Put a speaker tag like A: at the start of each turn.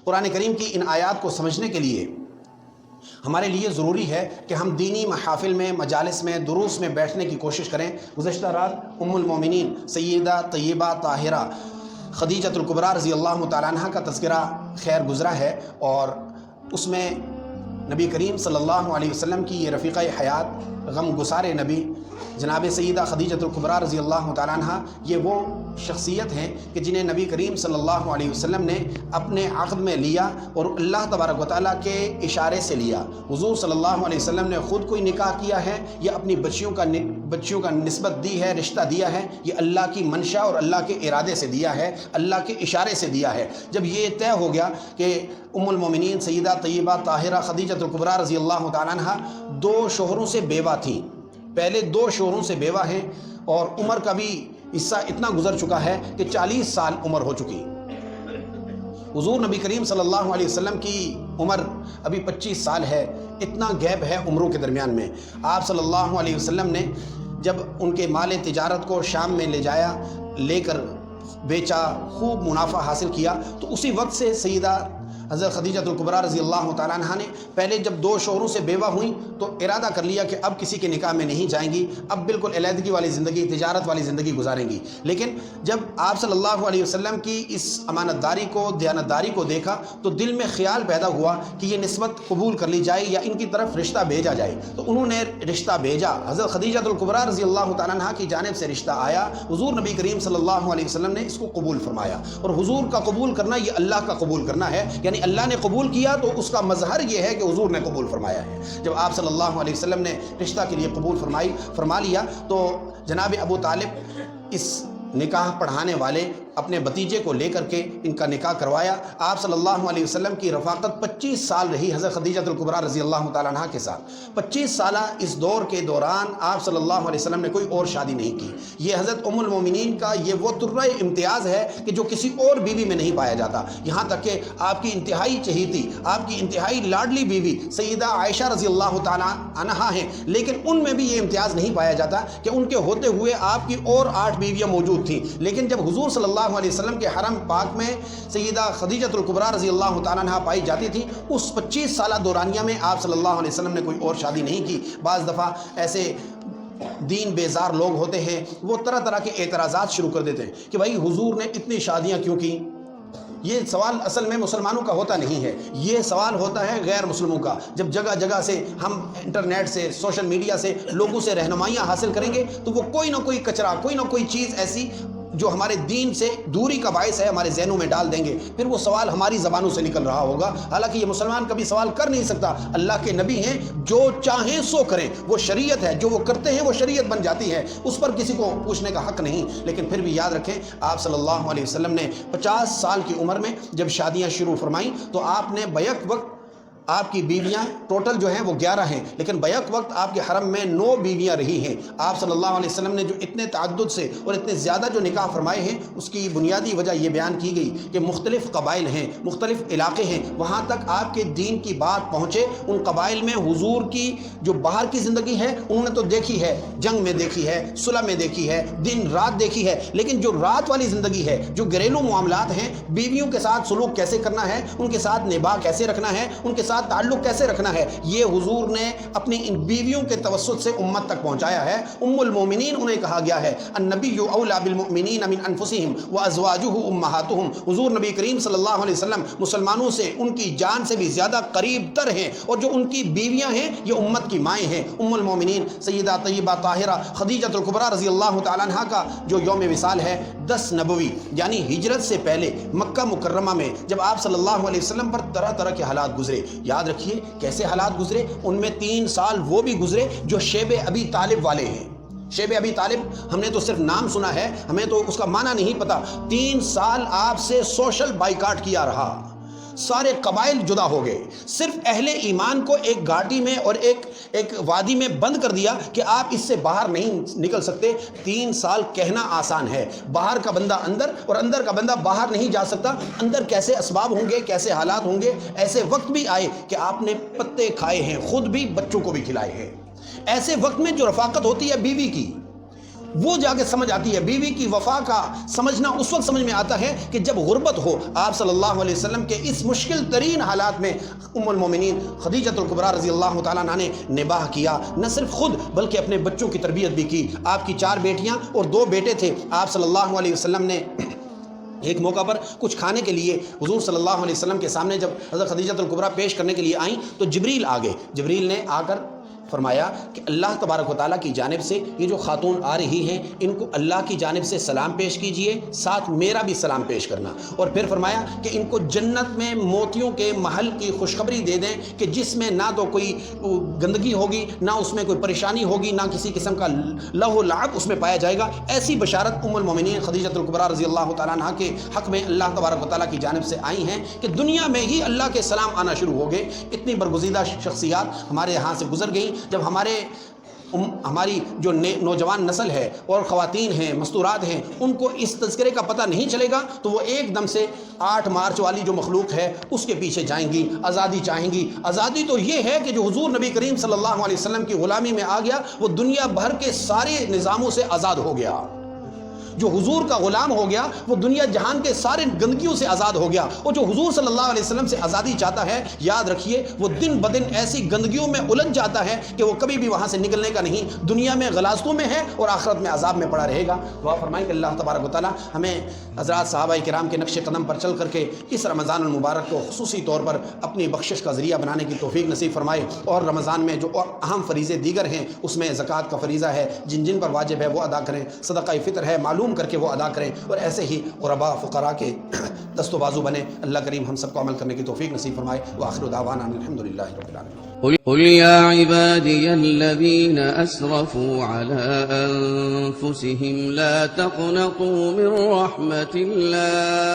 A: قرآن کریم کی ان آیات کو سمجھنے کے لیے ہمارے لیے ضروری ہے کہ ہم دینی محافل میں، مجالس میں، دروس میں بیٹھنے کی کوشش کریں۔ گزشتہ رات ام المومنین سیدہ طیبہ طاہرہ خدیجۃ الکبریٰ رضی اللہ تعالیٰ عنہ کا تذکرہ خیر گزرا ہے، اور اس میں نبی کریم صلی اللہ علیہ وسلم کی یہ رفیقہ حیات، غم گسار نبی جناب سیدہ خدیجۃ الکبریٰ رضی اللہ تعالیٰ عنہ، یہ وہ شخصیت ہیں کہ جنہیں نبی کریم صلی اللہ علیہ وسلم نے اپنے عقد میں لیا اور اللہ تبارک و تعالیٰ کے اشارے سے لیا۔ حضور صلی اللہ علیہ وسلم نے خود کوئی نکاح کیا ہے یا اپنی بچیوں کا نسبت دی ہے، رشتہ دیا ہے، یہ اللہ کی منشا اور اللہ کے ارادے سے دیا ہے، اللہ کے اشارے سے دیا ہے۔ جب یہ طے ہو گیا کہ ام المومنین سیدہ طیبہ طاہرہ خدیجۃ الکبریٰ رضی اللہ تعالیٰ عنہ 2 شوہروں سے بیوہ تھیں، پہلے 2 شوہروں سے بیوہ ہیں، اور عمر کا بھی حصہ اتنا گزر چکا ہے کہ 40 سال عمر ہو چکی۔ حضور نبی کریم صلی اللہ علیہ وسلم کی عمر ابھی 25 سال ہے، اتنا گیپ ہے عمروں کے درمیان میں۔ آپ صلی اللہ علیہ وسلم نے جب ان کے مال تجارت کو شام میں لے جایا، لے کر بیچا، خوب منافع حاصل کیا، تو اسی وقت سے سیدہ حضرت خدیجۃ الکبریٰ رضی اللہ تعالیٰ عنہ نے پہلے جب 2 شوہروں سے بیوہ ہوئیں تو ارادہ کر لیا کہ اب کسی کے نکاح میں نہیں جائیں گی، اب بالکل علیحدگی والی زندگی، تجارت والی زندگی گزاریں گی۔ لیکن جب آپ صلی اللہ علیہ وسلم کی اس امانت داری کو، دیانت داری کو دیکھا تو دل میں خیال پیدا ہوا کہ یہ نسبت قبول کر لی جائے یا ان کی طرف رشتہ بھیجا جائے، تو انہوں نے رشتہ بھیجا۔ حضرت خدیجۃ الکبریٰ رضی اللہ تعالیٰ عنہ کی جانب سے رشتہ آیا، حضور نبی کریم صلی اللہ علیہ وسلم نے اس کو قبول فرمایا، اور حضور کا قبول کرنا یہ اللہ کا قبول کرنا ہے، یعنی اللہ نے قبول کیا تو اس کا مظہر یہ ہے کہ حضور نے قبول فرمایا ہے۔ جب آپ صلی اللہ علیہ وسلم نے رشتہ کے لیے قبول فرما لیا تو جناب ابو طالب اس نکاح پڑھانے والے اپنے بھتیجے کو لے کر کے ان کا نکاح کروایا۔ آپ صلی اللہ علیہ وسلم کی رفاقت 25 سال رہی حضرت خدیجۃ الکبریٰ رضی اللہ تعالیٰ عنہ کے ساتھ۔ 25 سالہ اس دور کے دوران آپ صلی اللہ علیہ وسلم نے کوئی اور شادی نہیں کی۔ یہ حضرت ام المومنین کا یہ وہ ترہ امتیاز ہے کہ جو کسی اور بیوی میں نہیں پایا جاتا، یہاں تک کہ آپ کی انتہائی چہیتی، آپ کی انتہائی لاڈلی بیوی سیدہ عائشہ رضی اللہ تعالیٰ عنہا ہیں، لیکن ان میں بھی یہ امتیاز نہیں پایا جاتا کہ ان کے ہوتے ہوئے آپ کی اور 8 بیویاں موجود تھیں، لیکن جب حضور صلی اللہ علیہ وسلم کے حرم پاک میں سیدہ خدیجۃ الکبریٰ رضی اللہ تعالیٰ عنہ پائی جاتی تھی، اس 25 سالہ دورانیہ میں آپ صلی اللہ علیہ وسلم نے کوئی اور شادی نہیں کی۔ بعض دفعہ ایسے دین بیزار لوگ ہوتے ہیں، وہ طرح طرح کے اعتراضات شروع کر دیتے ہیں کہ بھائی حضور نے اتنی شادیاں کیوں کی؟ یہ سوال اصل میں مسلمانوں کا ہوتا نہیں ہے، یہ سوال ہوتا ہے غیر مسلموں کا۔ جب جگہ جگہ سے ہم انٹرنیٹ سے، سوشل میڈیا سے لوگوں سے رہنمائیاں حاصل کریں گے تو وہ کوئی نہ کوئی کچرا، کوئی نہ کوئی چیز ایسی جو ہمارے دین سے دوری کا باعث ہے ہمارے ذہنوں میں ڈال دیں گے، پھر وہ سوال ہماری زبانوں سے نکل رہا ہوگا۔ حالانکہ یہ مسلمان کبھی سوال کر نہیں سکتا، اللہ کے نبی ہیں، جو چاہیں سو کریں، وہ شریعت ہے، جو وہ کرتے ہیں وہ شریعت بن جاتی ہے، اس پر کسی کو پوچھنے کا حق نہیں۔ لیکن پھر بھی یاد رکھیں، آپ صلی اللہ علیہ وسلم نے 50 سال کی عمر میں جب شادیاں شروع فرمائیں تو آپ نے بیک وقت آپ کی بیویاں ٹوٹل جو ہیں وہ 11 ہیں، لیکن بیک وقت آپ کے حرم میں 9 بیویاں رہی ہیں۔ آپ صلی اللہ علیہ وسلم نے جو اتنے تعدد سے اور اتنے زیادہ جو نکاح فرمائے ہیں، اس کی بنیادی وجہ یہ بیان کی گئی کہ مختلف قبائل ہیں، مختلف علاقے ہیں، وہاں تک آپ کے دین کی بات پہنچے۔ ان قبائل میں حضور کی جو باہر کی زندگی ہے انہوں نے تو دیکھی ہے، جنگ میں دیکھی ہے، صلح میں دیکھی ہے، دن رات دیکھی ہے، لیکن جو رات والی زندگی ہے، جو گھریلو معاملات ہیں، بیویوں کے ساتھ سلوک کیسے کرنا ہے، ان کے ساتھ نباہ کیسے رکھنا ہے، ان کے ساتھ تعلق کیسے رکھنا ہے، یہ حضور نے اپنی ان بیویوں کے توسط سے امت تک پہنچایا ہے۔ ام المومنین انہیں کہا گیا ہے، النبی اولی بالمؤمنین من انفسہم وازواجہ امہاتہم۔ حضور نبی کریم صلی اللہ علیہ وسلم مسلمانوں سے ان کی جان سے بھی زیادہ قریب تر ہیں، اور جو ان کی بیویاں ہیں یہ امت کی مائیں ہیں۔ ام المومنین سیدہ طیبہ طاہرہ خدیجۃ الکبریٰ رضی اللہ تعالیٰ عنہ کا جو یوم وصال ہے 10 نبوی یعنی ہجرت سے پہلے مکہ مکرمہ میں جب آپ صلی اللہ علیہ وسلم پر طرح طرح کے حالات گزرے، یاد رکھیے کیسے حالات گزرے، ان میں 3 سال وہ بھی گزرے جو شیب ابی طالب والے ہیں۔ شیب ابی طالب ہم نے تو صرف نام سنا ہے، ہمیں تو اس کا معنی نہیں پتا۔ 3 سال آپ سے سوشل بائیکاٹ کیا رہا، سارے قبائل جدا ہو گئے، صرف اہل ایمان کو ایک گھاٹی میں اور ایک وادی میں بند کر دیا کہ آپ اس سے باہر نہیں نکل سکتے۔ 3 سال کہنا آسان ہے، باہر کا بندہ اندر اور اندر کا بندہ باہر نہیں جا سکتا۔ اندر کیسے اسباب ہوں گے، کیسے حالات ہوں گے، ایسے وقت بھی آئے کہ آپ نے پتے کھائے ہیں، خود بھی بچوں کو بھی کھلائے ہیں۔ ایسے وقت میں جو رفاقت ہوتی ہے بیوی کی، وہ جا کے سمجھ آتی ہے. بیوی کی وفا کا سمجھنا اس وقت سمجھ میں آتا ہے کہ جب غربت ہو. آپ صلی اللہ علیہ وسلم کے اس مشکل ترین حالات میں ام المومنین خدیجہ الکبریٰ رضی اللہ تعالیٰ عنہ نے نباہ کیا. نہ صرف خود بلکہ اپنے بچوں کی تربیت بھی کی. آپ کی 4 بیٹیاں اور 2 بیٹے تھے. آپ صلی اللہ علیہ وسلم نے ایک موقع پر کچھ کھانے کے لیے حضور صلی اللہ علیہ وسلم کے سامنے جب حضرت خدیجہ الکبریٰ پیش کرنے کے لیے آئیں تو جبریل آ گئے. جبریل نے آ کر فرمایا کہ اللہ تبارک و تعالیٰ کی جانب سے یہ جو خاتون آ رہی ہیں ان کو اللہ کی جانب سے سلام پیش کیجئے, ساتھ میرا بھی سلام پیش کرنا. اور پھر فرمایا کہ ان کو جنت میں موتیوں کے محل کی خوشخبری دے دیں کہ جس میں نہ تو کوئی گندگی ہوگی, نہ اس میں کوئی پریشانی ہوگی, نہ کسی قسم کا لہو و لعب اس میں پایا جائے گا. ایسی بشارت ام المومنین خدیجہ الکبریٰ رضی اللہ تعالیٰ عنہ کے حق میں اللہ تبارک و تعالیٰ کی جانب سے آئی ہیں کہ دنیا میں ہی اللہ کے سلام آنا شروع ہو گئے. اتنی برگزیدہ شخصیات ہمارے یہاں سے گزر گئیں. جب ہماری جو نوجوان نسل ہے اور خواتین ہیں, مستورات ہیں, ان کو اس تذکرے کا پتہ نہیں چلے گا تو وہ ایک دم سے 8 مارچ والی جو مخلوق ہے اس کے پیچھے جائیں گی, آزادی چاہیں گی. آزادی تو یہ ہے کہ جو حضور نبی کریم صلی اللہ علیہ وسلم کی غلامی میں آ گیا وہ دنیا بھر کے سارے نظاموں سے آزاد ہو گیا. جو حضور کا غلام ہو گیا وہ دنیا جہان کے سارے گندگیوں سے آزاد ہو گیا. اور جو حضور صلی اللہ علیہ وسلم سے آزادی چاہتا ہے, یاد رکھیے وہ دن بدن ایسی گندگیوں میں الجھ جاتا ہے کہ وہ کبھی بھی وہاں سے نکلنے کا نہیں. دنیا میں غلاظتوں میں ہے اور آخرت میں عذاب میں پڑا رہے گا. دعا فرمائیں کہ اللہ تبارک و تعالیٰ ہمیں حضرات صحابہ کرام کے نقش قدم پر چل کر کے اس رمضان المبارک کو خصوصی طور پر اپنی بخشش کا ذریعہ بنانے کی توفیق نصیب فرمائے. اور رمضان میں جو اہم فریضے دیگر ہیں اس میں زکوٰۃ کا فریضہ ہے, جن جن پر واجب ہے وہ ادا کریں. صدقہ فطر ہے, معلوم کر کے وہ ادا کریں. اور ایسے ہی غرباء فقراء کے دست و بازو بنے. اللہ کریم ہم سب کو عمل کرنے کی توفیق نصیب فرمائے. وآخر دعوانا الحمدللہ رب العالمین.
B: قل يا عبادي الذين أسرفوا على أنفسهم لا تقنطوا من رحمة الله